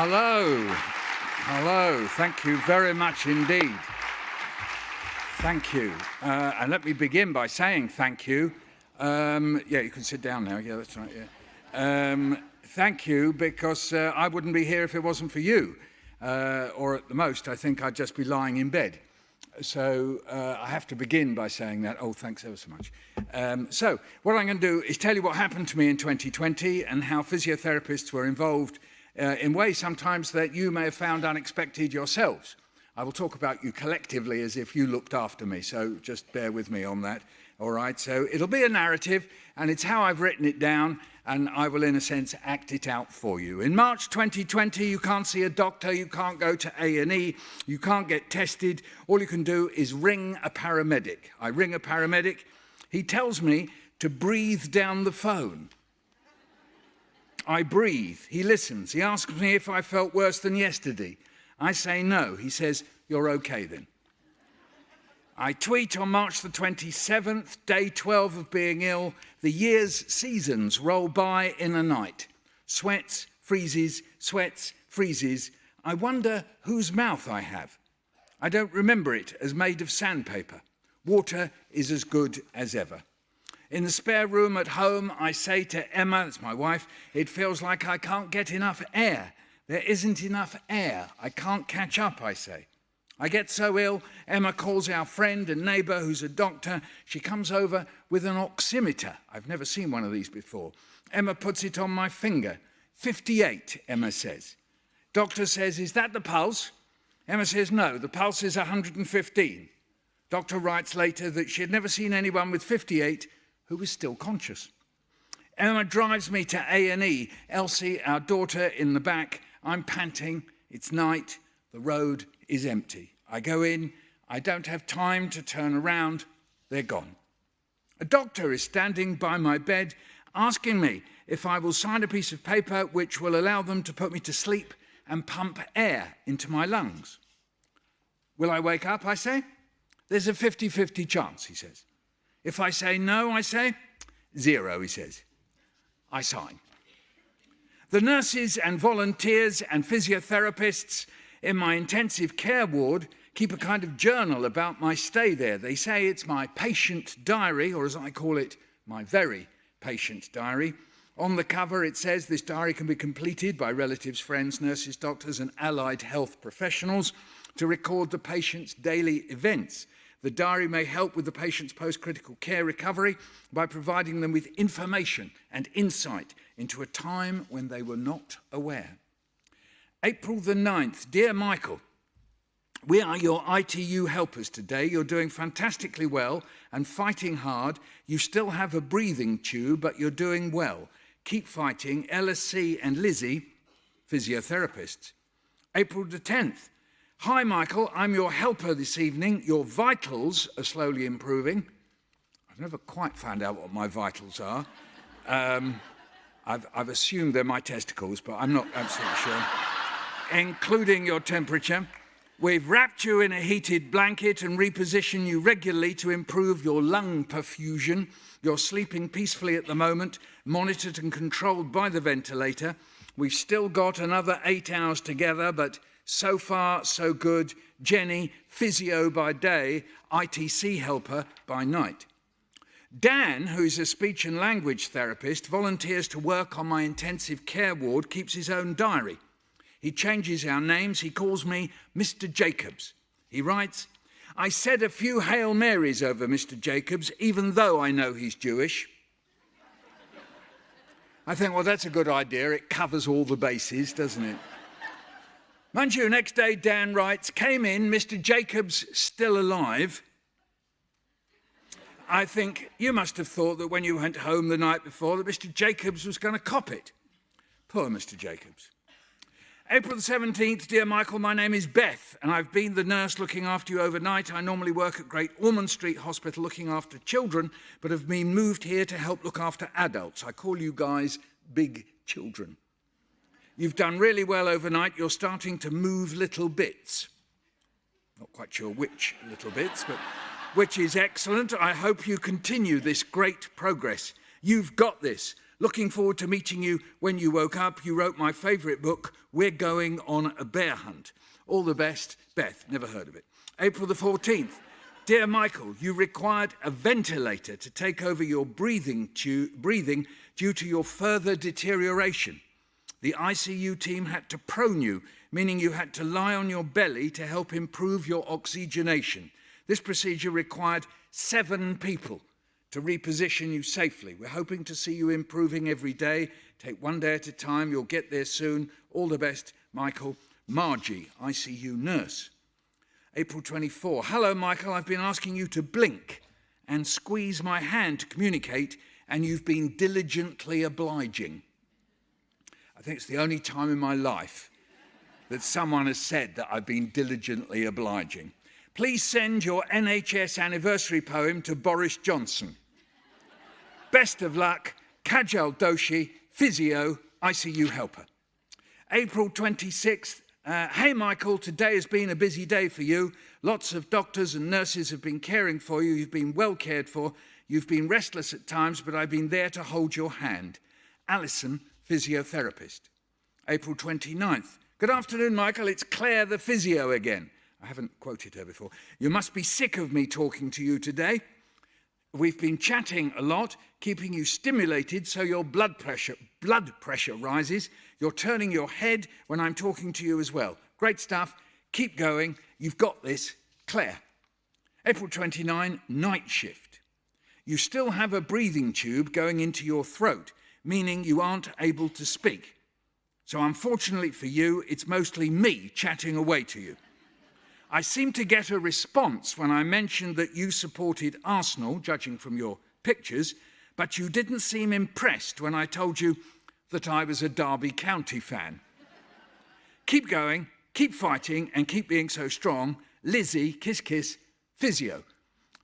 Hello. Hello. Thank you very much indeed. Thank you. And let me begin by saying thank you. Yeah, you can sit down now. Yeah, that's right. Yeah. Thank you, because I wouldn't be here if it wasn't for you. Or at the most, I think I'd just be lying in bed. So I have to begin by saying that. Oh, thanks ever so much. So what I'm going to do is tell you what happened to me in 2020 and how physiotherapists were involved in ways sometimes that you may have found unexpected yourselves. I will talk about you collectively as if you looked after me, so just bear with me on that. All right, so it'll be a narrative, and it's how I've written it down, and I will, in a sense, act it out for you. In March 2020, you can't see a doctor, you can't go to A&E, you can't get tested. All you can do is ring a paramedic. I ring a paramedic. He tells me to breathe down the phone. I breathe. He listens. He asks me if I felt worse than yesterday. I say no. He says, "You're okay then." I tweet on March the 27th, day 12 of being ill. The year's seasons roll by in a night. Sweats, freezes, sweats, freezes. I wonder whose mouth I have. I don't remember it as made of sandpaper. Water is as good as ever. In the spare room at home, I say to Emma, that's my wife, it feels like I can't get enough air. There isn't enough air. I can't catch up, I say. I get so ill, Emma calls our friend and neighbour who's a doctor. She comes over with an oximeter. I've never seen one of these before. Emma puts it on my finger. 58, Emma says. Doctor says, "Is that the pulse?" Emma says, "No, the pulse is 115. Doctor writes later that she had never seen anyone with 58 who was still conscious. Emma drives me to A&E. Elsie, our daughter, in the back. I'm panting. It's night. The road is empty. I go in. I don't have time to turn around. They're gone. A doctor is standing by my bed asking me if I will sign a piece of paper which will allow them to put me to sleep and pump air into my lungs. Will I wake up, I say? There's a 50-50 chance, he says. If I say no, I say, 0, he says. I sign. The nurses and volunteers and physiotherapists in my intensive care ward keep a kind of journal about my stay there. They say it's my patient diary, or as I call it, my very patient diary. On the cover it says this diary can be completed by relatives, friends, nurses, doctors and allied health professionals to record the patient's daily events. The diary may help with the patient's post-critical care recovery by providing them with information and insight into a time when they were not aware. April the 9th, dear Michael, we are your ITU helpers today. You're doing fantastically well and fighting hard. You still have a breathing tube, but you're doing well. Keep fighting. LSC and Lizzie, physiotherapists. April the 10th, hi, Michael, I'm your helper this evening. Your vitals are slowly improving. I've never quite found out what my vitals are. I've assumed they're my testicles, but I'm not absolutely sure. Including your temperature. We've wrapped you in a heated blanket and repositioned you regularly to improve your lung perfusion. You're sleeping peacefully at the moment, monitored and controlled by the ventilator. We've still got another 8 hours together, but so far, so good. Jenny, physio by day, ITC helper by night. Dan, who's a speech and language therapist, volunteers to work on my intensive care ward, keeps his own diary. He changes our names. He calls me Mr. Jacobs. He writes, I said a few Hail Marys over Mr. Jacobs, even though I know he's Jewish. I think, well, that's a good idea. It covers all the bases, doesn't it? Mind you, next day, Dan writes, came in, Mr. Jacobs still alive. I think you must have thought that when you went home the night before that Mr. Jacobs was going to cop it. Poor Mr. Jacobs. April the 17th, dear Michael, my name is Beth, and I've been the nurse looking after you overnight. I normally work at Great Ormond Street Hospital looking after children, but have been moved here to help look after adults. I call you guys big children. You've done really well overnight. You're starting to move little bits. Not quite sure which little bits, but which is excellent. I hope you continue this great progress. You've got this. Looking forward to meeting you when you woke up. You wrote my favourite book, We're Going on a Bear Hunt. All the best, Beth. Never heard of it. April the 14th. Dear Michael, you required a ventilator to take over your breathing due to your further deterioration. The ICU team had to prone you, meaning you had to lie on your belly to help improve your oxygenation. This procedure required 7 people to reposition you safely. We're hoping to see you improving every day. Take one day at a time. You'll get there soon. All the best, Michael. Margie, ICU nurse. April 24. Hello, Michael. I've been asking you to blink and squeeze my hand to communicate, and you've been diligently obliging. I think it's the only time in my life that someone has said that I've been diligently obliging. Please send your NHS anniversary poem to Boris Johnson. Best of luck, Kajal Doshi, physio, ICU helper. April 26th. Hey, Michael, today has been a busy day for you. Lots of doctors and nurses have been caring for you. You've been well cared for. You've been restless at times, but I've been there to hold your hand. Alison, physiotherapist. April 29th. Good afternoon, Michael. It's Claire the physio again. I haven't quoted her before. You must be sick of me talking to you today. We've been chatting a lot, keeping you stimulated so your blood pressure rises. You're turning your head when I'm talking to you as well. Great stuff. Keep going. You've got this. Claire. April 29, night shift. You still have a breathing tube going into your throat, meaning you aren't able to speak. So unfortunately for you, it's mostly me chatting away to you. I seem to get a response when I mentioned that you supported Arsenal, judging from your pictures, but you didn't seem impressed when I told you that I was a Derby County fan. Keep going, keep fighting, and keep being so strong. Lizzie, kiss, kiss, physio.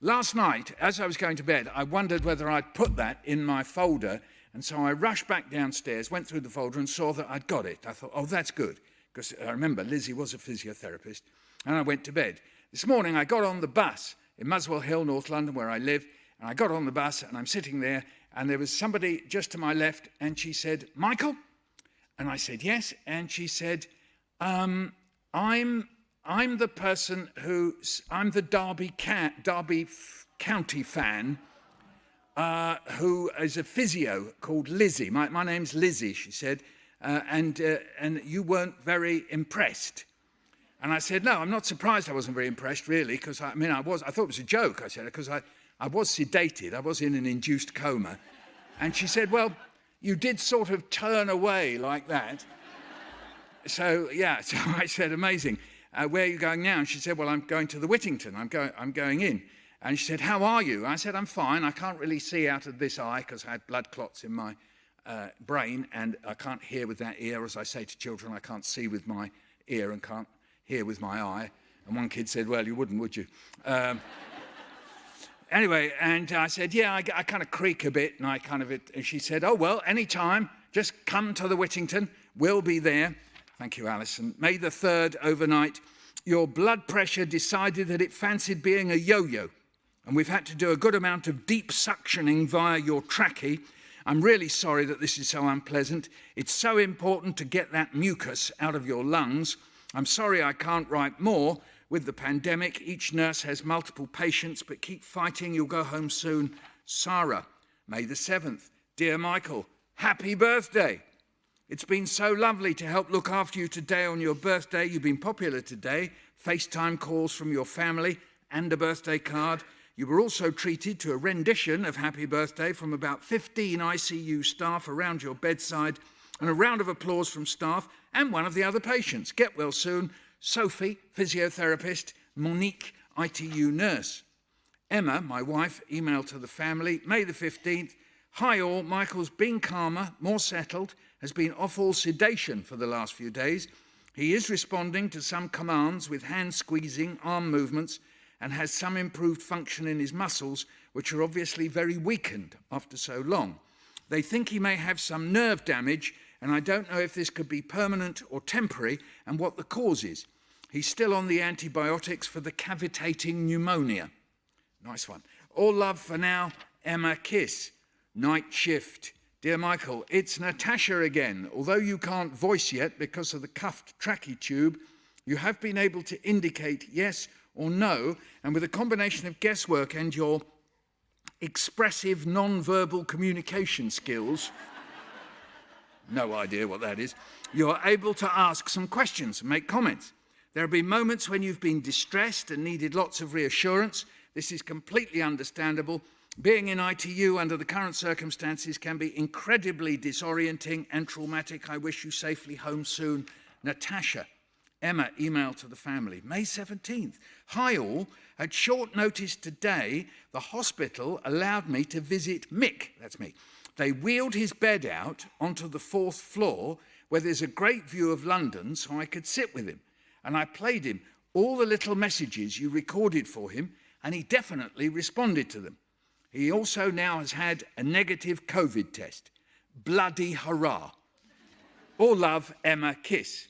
Last night, as I was going to bed, I wondered whether I'd put that in my folder, and so I rushed back downstairs, went through the folder, and saw that I'd got it. I thought, oh, that's good, because I remember Lizzie was a physiotherapist. And I went to bed. This morning I got on the bus in Muswell Hill, North London, where I live, and I got on the bus and I'm sitting there, and there was somebody just to my left, and she said, Michael? And I said, yes. And she said, I'm the person I'm the Derby County fan who is a physio called Lizzie. My name's Lizzie, she said, and you weren't very impressed. And I said, no, I'm not surprised I wasn't very impressed, really, because I thought it was a joke, I said, because I was sedated, I was in an induced coma. And she said, well, you did sort of turn away like that. So I said, amazing. Where are you going now? And she said, well, I'm going to the Whittington, I'm going in. And she said, how are you? I said, I'm fine, I can't really see out of this eye because I had blood clots in my brain, and I can't hear with that ear. As I say to children, I can't see with my ear and can't hear with my eye. And one kid said, well, you wouldn't, would you? Anyway, and I said, yeah, I kind of creak a bit, and she said, oh, well, anytime, just come to the Whittington, we'll be there. Thank you, Alison. May the 3rd overnight, your blood pressure decided that it fancied being a yo-yo, and we've had to do a good amount of deep suctioning via your trachea. I'm really sorry that this is so unpleasant. It's so important to get that mucus out of your lungs. I'm sorry I can't write more. With the pandemic, each nurse has multiple patients, but keep fighting, you'll go home soon. Sarah, May the 7th. Dear Michael, happy birthday. It's been so lovely to help look after you today on your birthday. You've been popular today. FaceTime calls from your family and a birthday card. You were also treated to a rendition of Happy Birthday from about 15 ICU staff around your bedside, and a round of applause from staff and one of the other patients. Get well soon. Sophie, physiotherapist. Monique, ITU nurse. Emma, my wife, emailed to the family. May the 15th. Hi all, Michael's been calmer, more settled, has been off all sedation for the last few days. He is responding to some commands with hand squeezing, arm movements, and has some improved function in his muscles, which are obviously very weakened after so long. They think he may have some nerve damage, and I don't know if this could be permanent or temporary and what the cause is. He's still on the antibiotics for the cavitating pneumonia. Nice one. All love for now, Emma, kiss. Night shift. Dear Michael, it's Natasha again. Although you can't voice yet because of the cuffed trachea tube, you have been able to indicate yes or no, and with a combination of guesswork and your expressive non-verbal communication skills, no idea what that is, you're able to ask some questions and make comments. There have been moments when you've been distressed and needed lots of reassurance. This is completely understandable. Being in ITU under the current circumstances can be incredibly disorienting and traumatic. I wish you safely home soon. Natasha. Emma, email to the family. May 17th. Hi all. At short notice today, the hospital allowed me to visit Mick. That's me. They wheeled his bed out onto the 4th floor where there's a great view of London so I could sit with him. And I played him all the little messages you recorded for him, and he definitely responded to them. He also now has had a negative COVID test. Bloody hurrah. All love, Emma, kiss.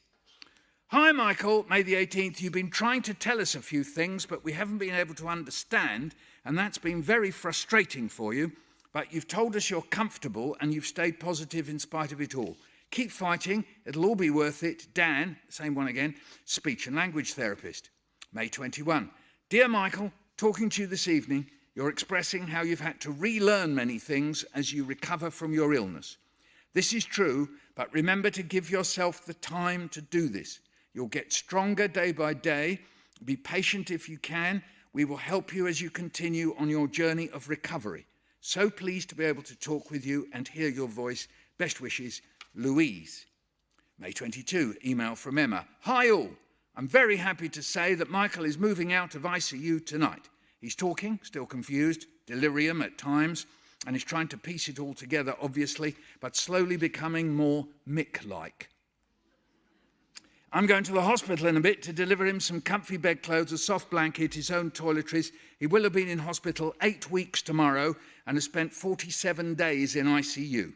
Hi, Michael, May the 18th. You've been trying to tell us a few things, but we haven't been able to understand, and that's been very frustrating for you. But you've told us you're comfortable, and you've stayed positive in spite of it all. Keep fighting, it'll all be worth it. Dan, same one again, speech and language therapist. May 21. Dear Michael, talking to you this evening, you're expressing how you've had to relearn many things as you recover from your illness. This is true, but remember to give yourself the time to do this. You'll get stronger day by day. Be patient if you can. We will help you as you continue on your journey of recovery. So pleased to be able to talk with you and hear your voice. Best wishes, Louise. May 22, email from Emma. Hi all. I'm very happy to say that Michael is moving out of ICU tonight. He's talking, still confused, delirium at times, and he's trying to piece it all together, obviously, but slowly becoming more Mick-like. I'm going to the hospital in a bit to deliver him some comfy bedclothes, a soft blanket, his own toiletries. He will have been in hospital 8 weeks tomorrow and has spent 47 days in ICU.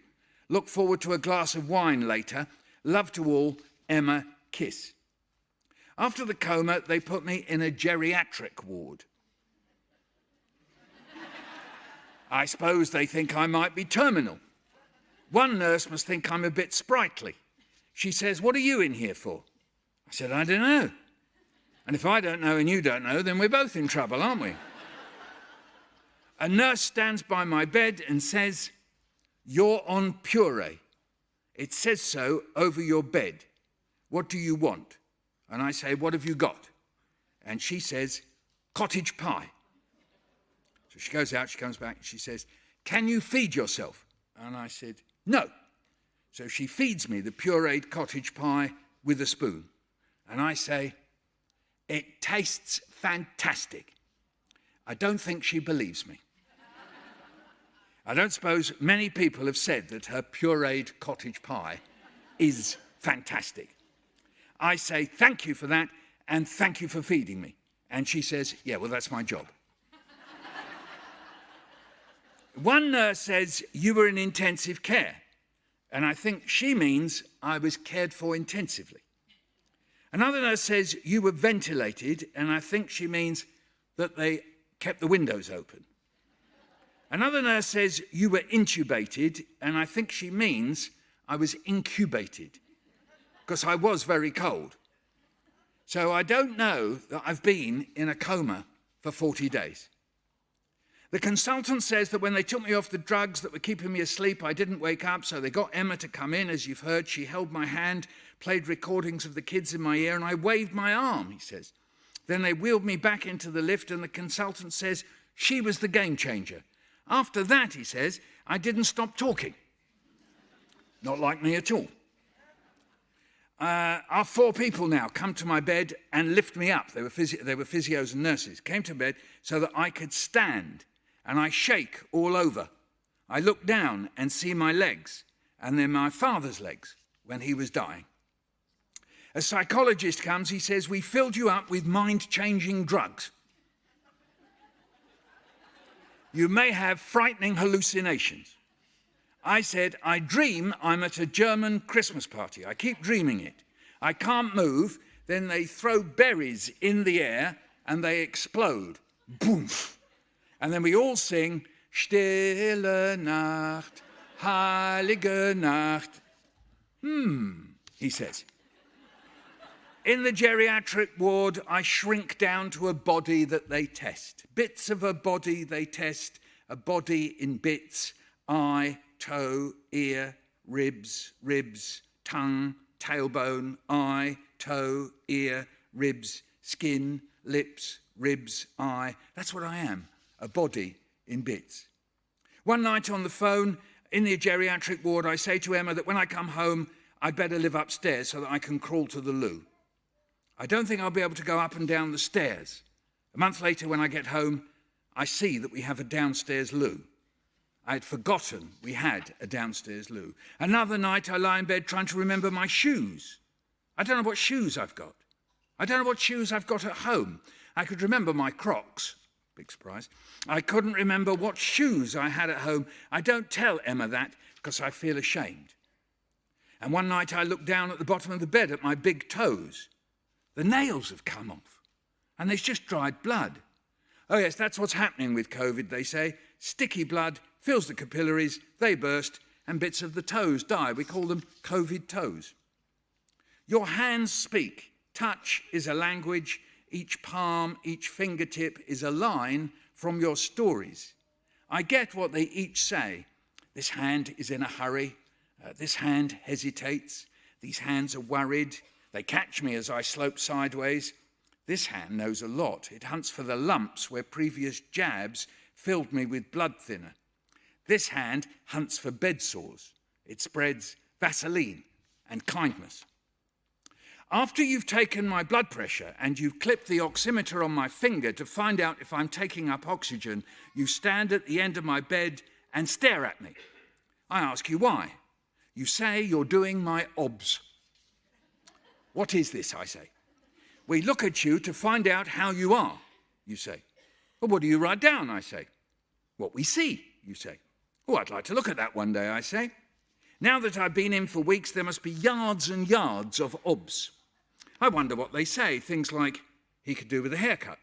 Look forward to a glass of wine later. Love to all, Emma, kiss. After the coma, they put me in a geriatric ward. I suppose they think I might be terminal. One nurse must think I'm a bit sprightly. She says, what are you in here for? I said, I don't know. And if I don't know and you don't know, then we're both in trouble, aren't we? A nurse stands by my bed and says, you're on puree. It says so over your bed. What do you want? And I say, what have you got? And she says, cottage pie. So she goes out, she comes back, and she says, can you feed yourself? And I said, no. So she feeds me the pureed cottage pie with a spoon. And I say, it tastes fantastic. I don't think she believes me. I don't suppose many people have said that her pureed cottage pie is fantastic. I say, thank you for that, and thank you for feeding me. And she says, yeah, well, that's my job. One nurse says, you were in intensive care. And I think she means I was cared for intensively. Another nurse says, you were ventilated, and I think she means that they kept the windows open. Another nurse says, you were intubated, and I think she means I was incubated, because I was very cold. So I don't know that I've been in a coma for 40 days. The consultant says that when they took me off the drugs that were keeping me asleep, I didn't wake up, so they got Emma to come in, as you've heard. She held my hand, played recordings of the kids in my ear, and I waved my arm, he says. Then they wheeled me back into the lift, and the consultant says she was the game changer. After that, he says, I didn't stop talking. Not like me at all. Our 4 people now come to my bed and lift me up. They were physios and nurses. Came to bed so that I could stand. And I shake all over. I look down and see my legs, and they're my father's legs when he was dying. A psychologist comes, he says, we filled you up with mind-changing drugs. You may have frightening hallucinations. I said, I dream I'm at a German Christmas party. I keep dreaming it. I can't move. Then they throw berries in the air and they explode. Boom. And then we all sing, Stille Nacht, Heilige Nacht. He says. In the geriatric ward, I shrink down to a body that they test. Bits of a body they test, a body in bits, eye, toe, ear, ribs, tongue, tailbone, eye, toe, ear, ribs, skin, lips, ribs, eye. That's what I am, a body in bits. One night on the phone in the geriatric ward, I say to Emma that when I come home, I'd better live upstairs so that I can crawl to the loo. I don't think I'll be able to go up and down the stairs. A month later, when I get home, I see that we have a downstairs loo. I had forgotten we had a downstairs loo. Another night, I lie in bed trying to remember my shoes. I don't know what shoes I've got. I don't know what shoes I've got at home. I could remember my Crocs. Big surprise. I couldn't remember what shoes I had at home. I don't tell Emma that because I feel ashamed. And one night I looked down at the bottom of the bed at my big toes. The nails have come off, and there's just dried blood. Oh yes, that's what's happening with COVID, they say. Sticky blood fills the capillaries, they burst, and bits of the toes die. We call them COVID toes. Your hands speak. Touch is a language. Each palm, each fingertip is a line from your stories. I get what they each say. This hand is in a hurry. This hand hesitates. These hands are worried. They catch me as I slope sideways. This hand knows a lot. It hunts for the lumps where previous jabs filled me with blood thinner. This hand hunts for bed sores. It spreads Vaseline and kindness. After you've taken my blood pressure and you've clipped the oximeter on my finger to find out if I'm taking up oxygen, you stand at the end of my bed and stare at me. I ask you why. You say you're doing my obs. What is this, I say. We look at you to find out how you are, you say. Well, what do you write down, I say. What we see, you say. Oh, I'd like to look at that one day, I say. Now that I've been in for weeks, there must be yards and yards of obs. I wonder what they say, things like, he could do with a haircut.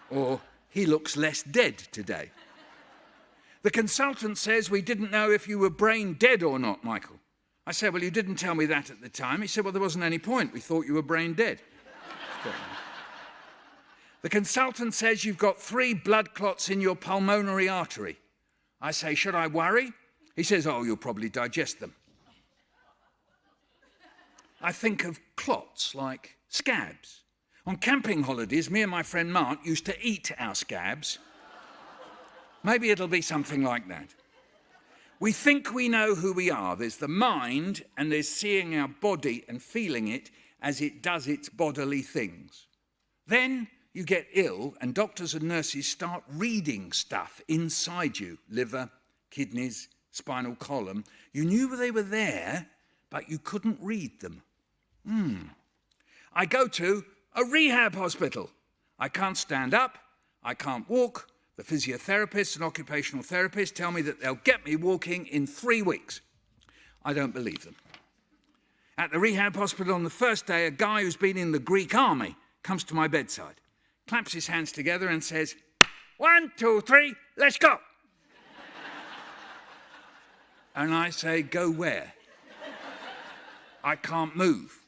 Or, he looks less dead today. The consultant says we didn't know if you were brain dead or not, Michael. I said, well, you didn't tell me that at the time. He said, well, there wasn't any point. We thought you were brain dead. The consultant says you've got 3 blood clots in your pulmonary artery. I say, should I worry? He says, oh, you'll probably digest them. I think of clots like scabs. On camping holidays, me and my friend Mark used to eat our scabs. Maybe it'll be something like that. We think we know who we are. There's the mind, and there's seeing our body and feeling it as it does its bodily things. Then you get ill, and doctors and nurses start reading stuff inside you. Liver, kidneys, spinal column. You knew they were there, but you couldn't read them. I go to a rehab hospital. I can't stand up. I can't walk. The physiotherapists and occupational therapists tell me that they'll get me walking in 3 weeks. I don't believe them. At the rehab hospital on the first day, a guy who's been in the Greek army comes to my bedside, claps his hands together and says, 1, 2, 3, let's go. And I say, go where? I can't move.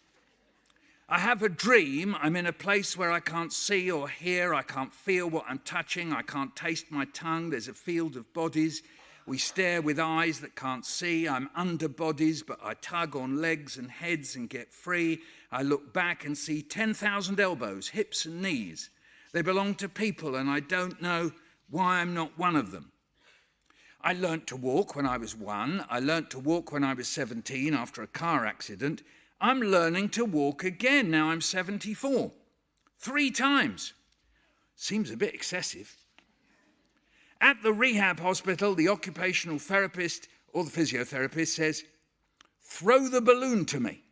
I have a dream. I'm in a place where I can't see or hear. I can't feel what I'm touching. I can't taste my tongue. There's a field of bodies. We stare with eyes that can't see. I'm under bodies, but I tug on legs and heads and get free. I look back and see 10,000 elbows, hips and knees. They belong to people, and I don't know why I'm not one of them. I learnt to walk when I was 1. I learnt to walk when I was 17 after a car accident. I'm learning to walk again. Now I'm 74. 3 times. Seems a bit excessive. At the rehab hospital, the occupational therapist or the physiotherapist says, throw the balloon to me.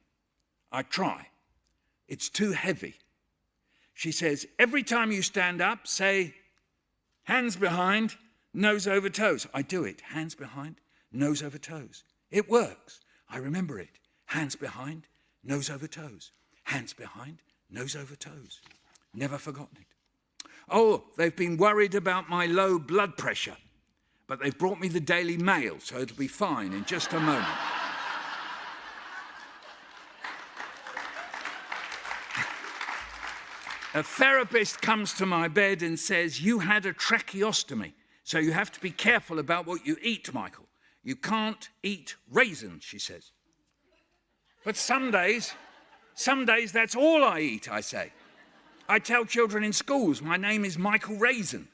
I try. It's too heavy. She says, every time you stand up, say, hands behind, nose over toes. I do it. Hands behind, nose over toes. It works. I remember it. Hands behind, nose over toes. Hands behind, nose over toes. Never forgotten it. Oh, they've been worried about my low blood pressure. but they've brought me the Daily Mail, so it'll be fine in just a moment. A therapist comes to my bed and says, "You had a tracheostomy, so you have to be careful about what you eat, Michael. You can't eat raisins," she says. But some days that's all I eat, I say. I tell children in schools, my name is Michael Raisin.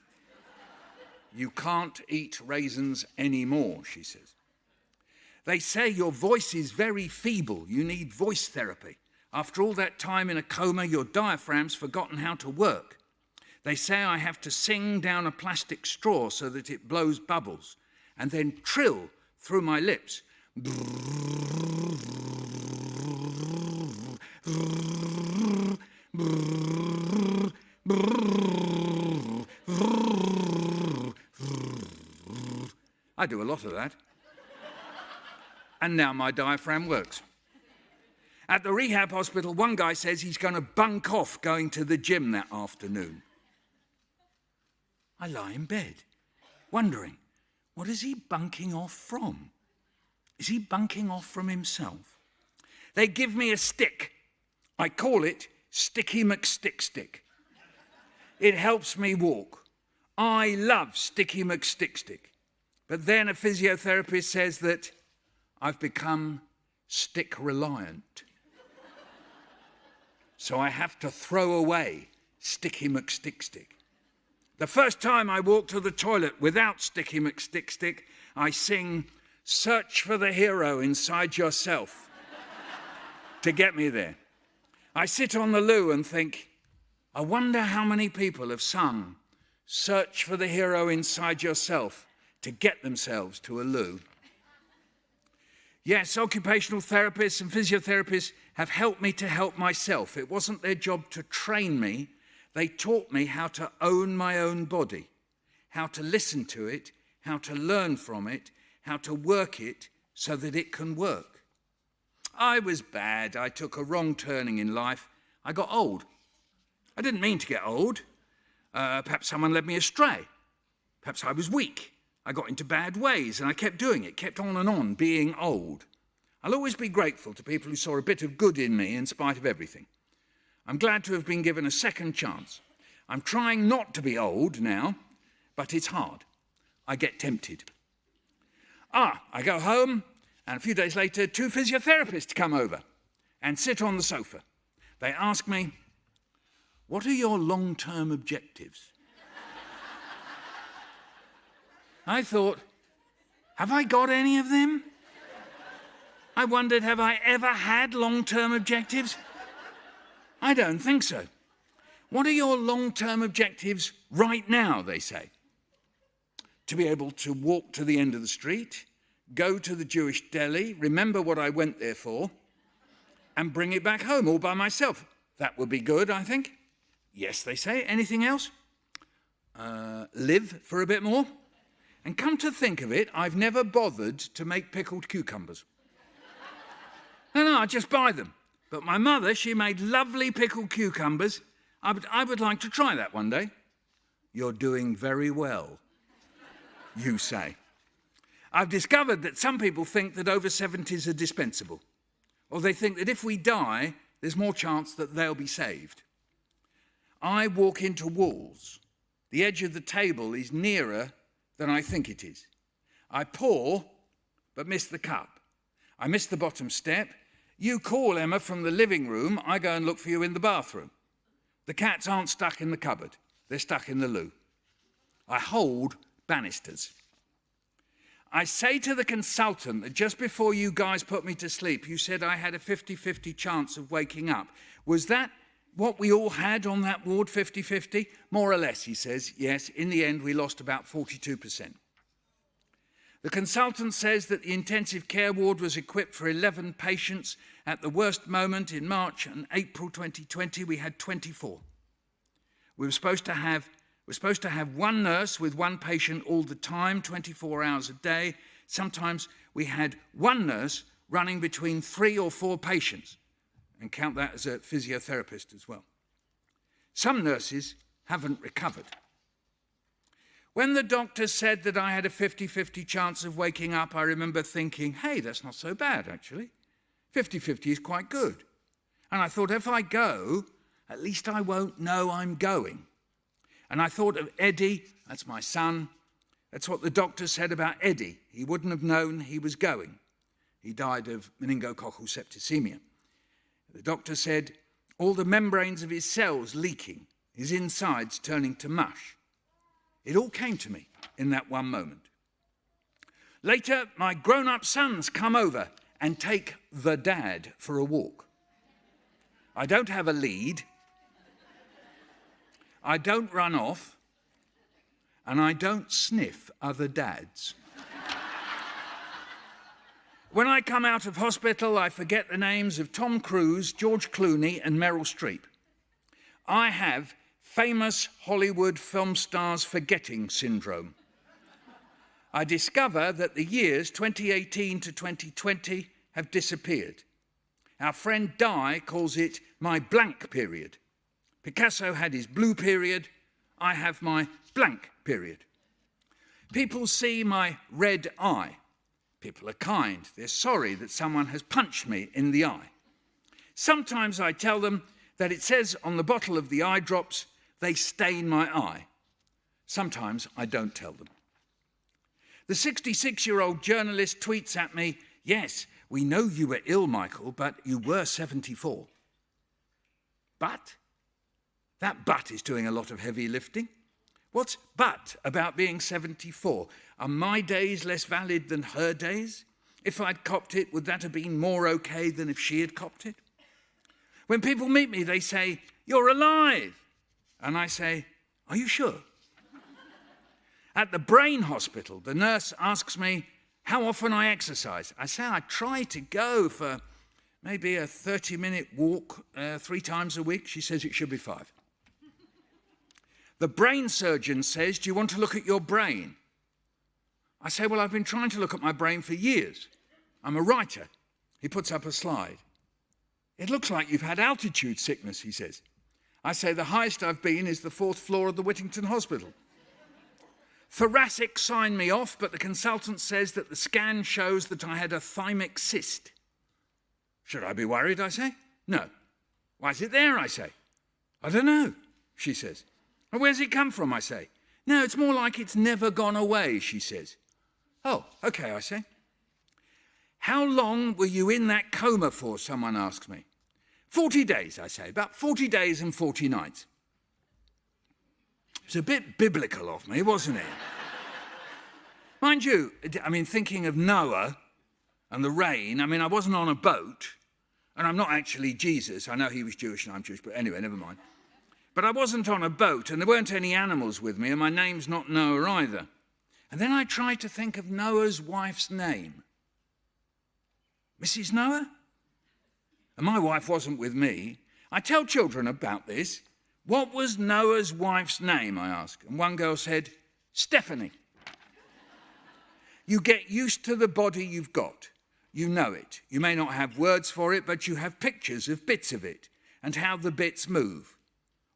"You can't eat raisins anymore," she says. They say your voice is very feeble. You need voice therapy. After all that time in a coma, your diaphragm's forgotten how to work. They say I have to sing down a plastic straw so that it blows bubbles, and then trill through my lips. I do a lot of that. And now my diaphragm works. At the rehab hospital, one guy says he's going to bunk off going to the gym that afternoon. I lie in bed, wondering, what is he bunking off from? Is he bunking off from himself? They give me a stick. I call it Sticky McStick. It helps me walk. I love Sticky McStick. But then a physiotherapist says that I've become stick reliant. So I have to throw away Sticky McStick. The first time I walk to the toilet without Sticky McStick, I sing "Search for the Hero Inside Yourself" to get me there. I sit on the loo and think, I wonder how many people have sung "Search for the Hero Inside Yourself" to get themselves to a loo. Yes, occupational therapists and physiotherapists have helped me to help myself. It wasn't their job to train me. They taught me how to own my own body, how to listen to it, how to learn from it, how to work it so that it can work. I was bad. I took a wrong turning in life. I got old. I didn't mean to get old. Perhaps someone led me astray. Perhaps I was weak. I got into bad ways and I kept doing it, kept on and on being old. I'll always be grateful to people who saw a bit of good in me in spite of everything. I'm glad to have been given a second chance. I'm trying not to be old now, but it's hard. I get tempted. I go home, and a few days later, 2 physiotherapists come over and sit on the sofa. They ask me, "What are your long-term objectives?" I thought, have I got any of them? I wondered, have I ever had long-term objectives? I don't think so. What are your long-term objectives right now, they say? To be able to walk to the end of the street, go to the Jewish deli, remember what I went there for, and bring it back home all by myself. That would be good, I think. Yes, they say. Anything else? Live for a bit more. And come to think of it, I've never bothered to make pickled cucumbers. No, I just buy them. But my mother, she made lovely pickled cucumbers. I would like to try that one day. You're doing very well, you say. I've discovered that some people think that over 70s are dispensable. Or they think that if we die, there's more chance that they'll be saved. I walk into walls. The edge of the table is nearer than I think it is. I pour, but miss the cup. I miss the bottom step. You call Emma from the living room. I go and look for you in the bathroom. The cats aren't stuck in the cupboard. They're stuck in the loo. I hold banisters. I say to the consultant that just before you guys put me to sleep, you said I had a 50-50 chance of waking up. Was that what we all had on that ward, 50-50? More or less, he says. Yes, in the end, we lost about 42%. The consultant says that the intensive care ward was equipped for 11 patients. At the worst moment in March and April 2020, we had 24. We were supposed to have one nurse with one patient all the time, 24 hours a day. Sometimes we had one nurse running between 3 or 4 patients, and count that as a physiotherapist as well. Some nurses haven't recovered. When the doctor said that I had a 50-50 chance of waking up, I remember thinking, hey, that's not so bad, actually. 50-50 is quite good. And I thought, if I go, at least I won't know I'm going. And I thought of Eddie, that's my son. That's what the doctor said about Eddie. He wouldn't have known he was going. He died of meningococcal septicemia. The doctor said, all the membranes of his cells leaking, his insides turning to mush. It all came to me in that one moment. Later, my grown-up sons come over and take the dad for a walk. I don't have a lead. I don't run off. And I don't sniff other dads. When I come out of hospital, I forget the names of Tom Cruise, George Clooney, and Meryl Streep. I have famous Hollywood film stars forgetting syndrome. I discover that the years 2018 to 2020 have disappeared. Our friend Di calls it my blank period. Picasso had his blue period. I have my blank period. People see my red eye. People are kind. They're sorry that someone has punched me in the eye. Sometimes I tell them that it says on the bottle of the eye drops, they stain my eye. Sometimes I don't tell them. The 66-year-old journalist tweets at me, yes, we know you were ill, Michael, but you were 74. But? That but is doing a lot of heavy lifting. What's but about being 74? Are my days less valid than her days? If I'd copped it, would that have been more okay than if she had copped it? When people meet me, they say, you're alive. And I say, are you sure? At the brain hospital, the nurse asks me how often I exercise. I say I try to go for maybe a 30-minute walk 3 times a week. She says it should be 5. The brain surgeon says, do you want to look at your brain? I say, well, I've been trying to look at my brain for years. I'm a writer. He puts up a slide. It looks like you've had altitude sickness, he says. I say, the highest I've been is the 4th floor of the Whittington Hospital. Thoracic signed me off, but the consultant says that the scan shows that I had a thymic cyst. Should I be worried, I say? No. Why is it there, I say? I don't know, she says. Well, where's it come from, I say? No, it's more like it's never gone away, she says. Oh, okay, I say. How long were you in that coma for, someone asks me. 40 days, I say, about 40 days and 40 nights. It's a bit biblical of me, wasn't it? Mind you, I mean, thinking of Noah and the rain, I mean, I wasn't on a boat, and I'm not actually Jesus. I know he was Jewish and I'm Jewish, but anyway, never mind. But I wasn't on a boat, and there weren't any animals with me, and my name's not Noah either. And then I tried to think of Noah's wife's name. Mrs. Noah? And my wife wasn't with me. I tell children about this. What was Noah's wife's name, I ask. And one girl said, Stephanie. You get used to the body you've got. You know it. You may not have words for it, but you have pictures of bits of it and how the bits move.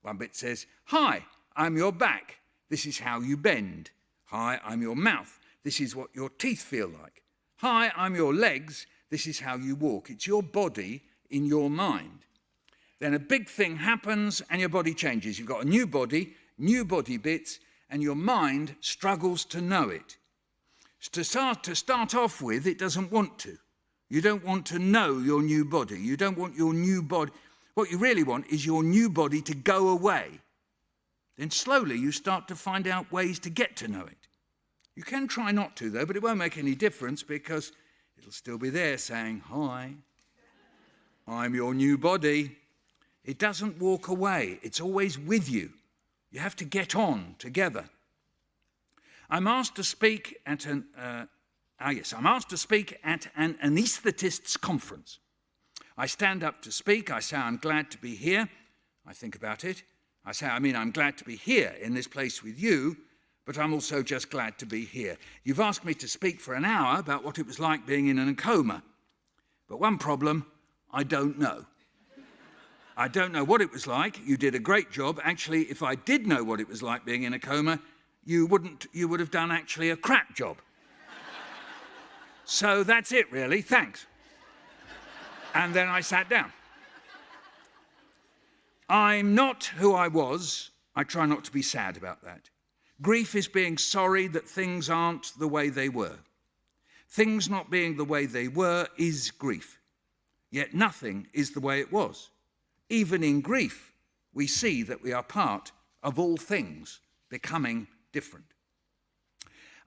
One bit says, hi, I'm your back. This is how you bend. Hi, I'm your mouth. This is what your teeth feel like. Hi, I'm your legs. This is how you walk. It's your body in your mind. Then a big thing happens and your body changes. You've got a new body bits, and your mind struggles to know it. To start off with, it doesn't want to. You don't want to know your new body. You don't want your new body. What you really want is your new body to go away. Then slowly you start to find out ways to get to know it. You can try not to, though, but it won't make any difference because it'll still be there saying, hi, I'm your new body. It doesn't walk away. It's always with you. You have to get on together. I'm asked to speak at an anaesthetist's conference. I stand up to speak. I say, I'm glad to be here. I think about it. I'm glad to be here in this place with you, but I'm also just glad to be here. You've asked me to speak for an hour about what it was like being in a coma. But one problem, I don't know. I don't know what it was like. You did a great job. Actually, if I did know what it was like being in a coma, you would have done actually a crap job. So that's it, really. Thanks. And then I sat down. I'm not who I was. I try not to be sad about that. Grief is being sorry that things aren't the way they were. Things not being the way they were is grief. Yet nothing is the way it was. Even in grief, we see that we are part of all things becoming different.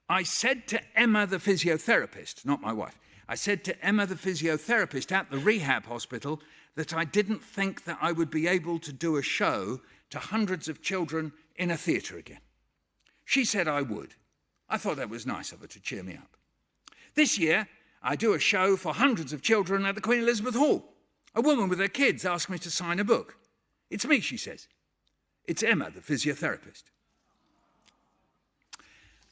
I said to Emma, the physiotherapist, not my wife, I said to Emma, the physiotherapist at the rehab hospital, that I didn't think that I would be able to do a show to hundreds of children in a theatre again. She said I would. I thought that was nice of her to cheer me up. This year, I do a show for hundreds of children at the Queen Elizabeth Hall. A woman with her kids asked me to sign a book. It's me, she says. It's Emma, the physiotherapist.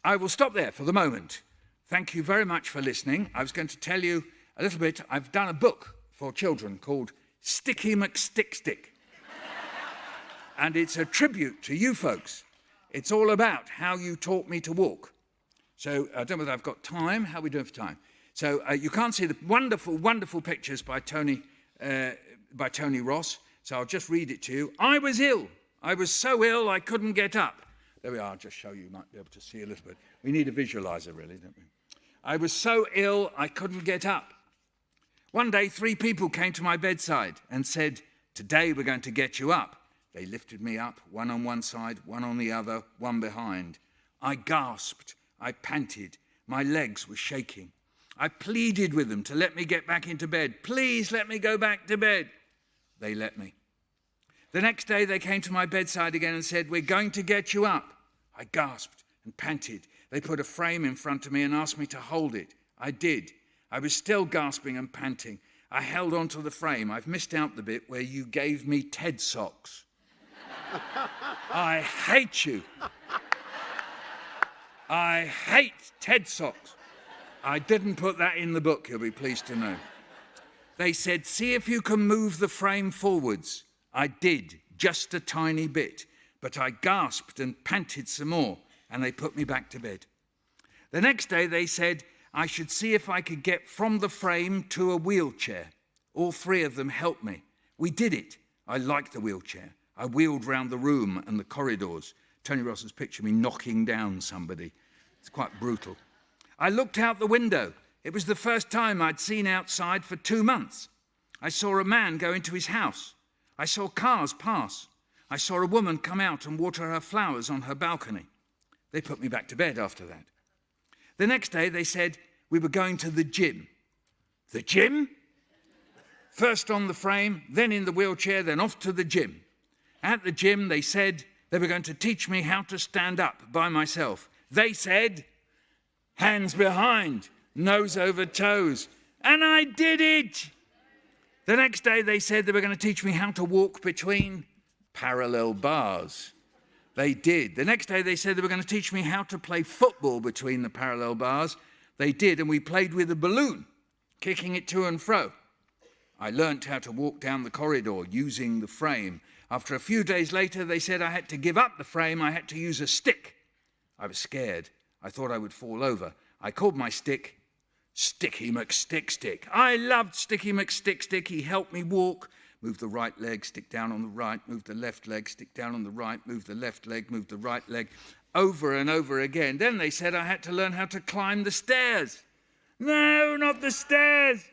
I will stop there for the moment. Thank you very much for listening. I was going to tell you a little bit. I've done a book for children called Sticky McStickstick. And it's a tribute to you folks. It's all about how you taught me to walk. So I don't know whether I've got time. How are we doing for time? So you can't see the wonderful, wonderful pictures by Tony Ross. So I'll just read it to you. I was ill. I was so ill I couldn't get up. There we are. I'll just show you. You might be able to see a little bit. We need a visualizer, really, don't we? I was so ill I couldn't get up. One day, 3 people came to my bedside and said, "Today we're going to get you up." They lifted me up, one on one side, one on the other, one behind. I gasped. I panted. My legs were shaking. I pleaded with them to let me get back into bed. Please let me go back to bed. They let me. The next day they came to my bedside again and said, "We're going to get you up." I gasped and panted. They put a frame in front of me and asked me to hold it. I did. I was still gasping and panting. I held onto the frame. I've missed out the bit where you gave me Ted socks. I hate you. I hate Ted socks. I didn't put that in the book, you'll be pleased to know. They said, "See if you can move the frame forwards." I did, just a tiny bit, but I gasped and panted some more, and they put me back to bed. The next day they said I should see if I could get from the frame to a wheelchair. All 3 of them helped me. We did it. I liked the wheelchair. I wheeled round the room and the corridors. Tony Ross has pictured me knocking down somebody. It's quite brutal. I looked out the window. It was the first time I'd seen outside for 2 months. I saw a man go into his house. I saw cars pass. I saw a woman come out and water her flowers on her balcony. They put me back to bed after that. The next day they said we were going to the gym. The gym? First on the frame, then in the wheelchair, then off to the gym. At the gym they said they were going to teach me how to stand up by myself. They said, hands behind, nose over toes. And I did it. The next day they said they were going to teach me how to walk between parallel bars. They did. The next day they said they were going to teach me how to play football between the parallel bars. They did, and we played with a balloon, kicking it to and fro. I learnt how to walk down the corridor using the frame. After a few days later, they said I had to give up the frame. I had to use a stick. I was scared. I thought I would fall over. I called my stick Sticky McStickstick. I loved Sticky McStickstick. He helped me walk. Move the right leg, stick down on the right. Move the left leg, stick down on the right. Move the left leg, move the right leg. Over and over again. Then they said I had to learn how to climb the stairs. No, not the stairs.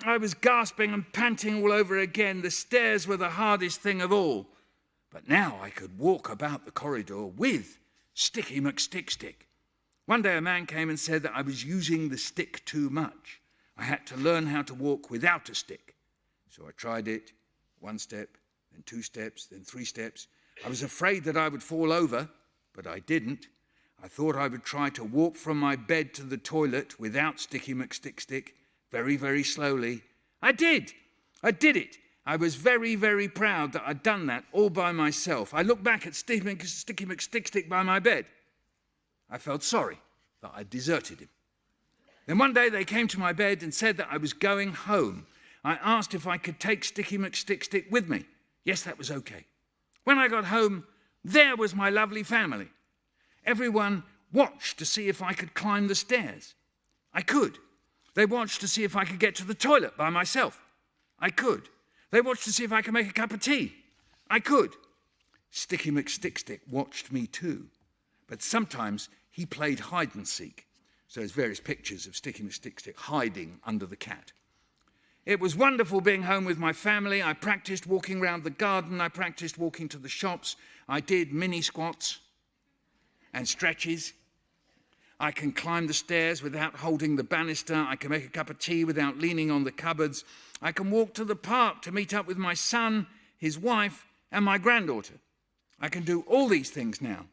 I was gasping and panting all over again. The stairs were the hardest thing of all. But now I could walk about the corridor with Sticky McStickstick. One day a man came and said that I was using the stick too much. I had to learn how to walk without a stick. So I tried it. 1 step, then 2 steps, then 3 steps. I was afraid that I would fall over, but I didn't. I thought I would try to walk from my bed to the toilet without Sticky McStickstick, very, very slowly. I did. I did it. I was very, very proud that I'd done that all by myself. I looked back at Sticky McStickstick by my bed. I felt sorry that I'd deserted him. Then one day they came to my bed and said that I was going home. I asked if I could take Sticky McStickstick with me. Yes, that was okay. When I got home, there was my lovely family. Everyone watched to see if I could climb the stairs. I could. They watched to see if I could get to the toilet by myself. I could. They watched to see if I could make a cup of tea. I could. Sticky McStick-Stick watched me too. But sometimes he played hide and seek. So there's various pictures of Sticky McStick-Stick hiding under the cat. It was wonderful being home with my family. I practiced walking around the garden. I practiced walking to the shops. I did mini squats and stretches. I can climb the stairs without holding the banister. I can make a cup of tea without leaning on the cupboards. I can walk to the park to meet up with my son, his wife, and my granddaughter. I can do all these things now.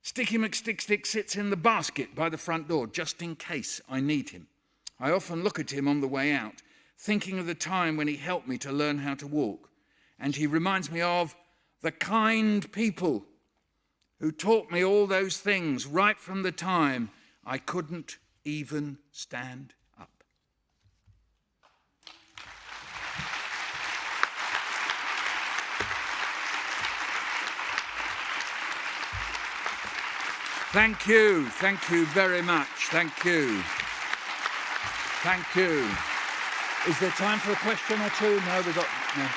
Sticky McStick-Stick sits in the basket by the front door, just in case I need him. I often look at him on the way out, thinking of the time when he helped me to learn how to walk. And he reminds me of the kind people who taught me all those things right from the time I couldn't even stand up. Thank you very much, thank you. Is there time for a question or two? No, we've got, no.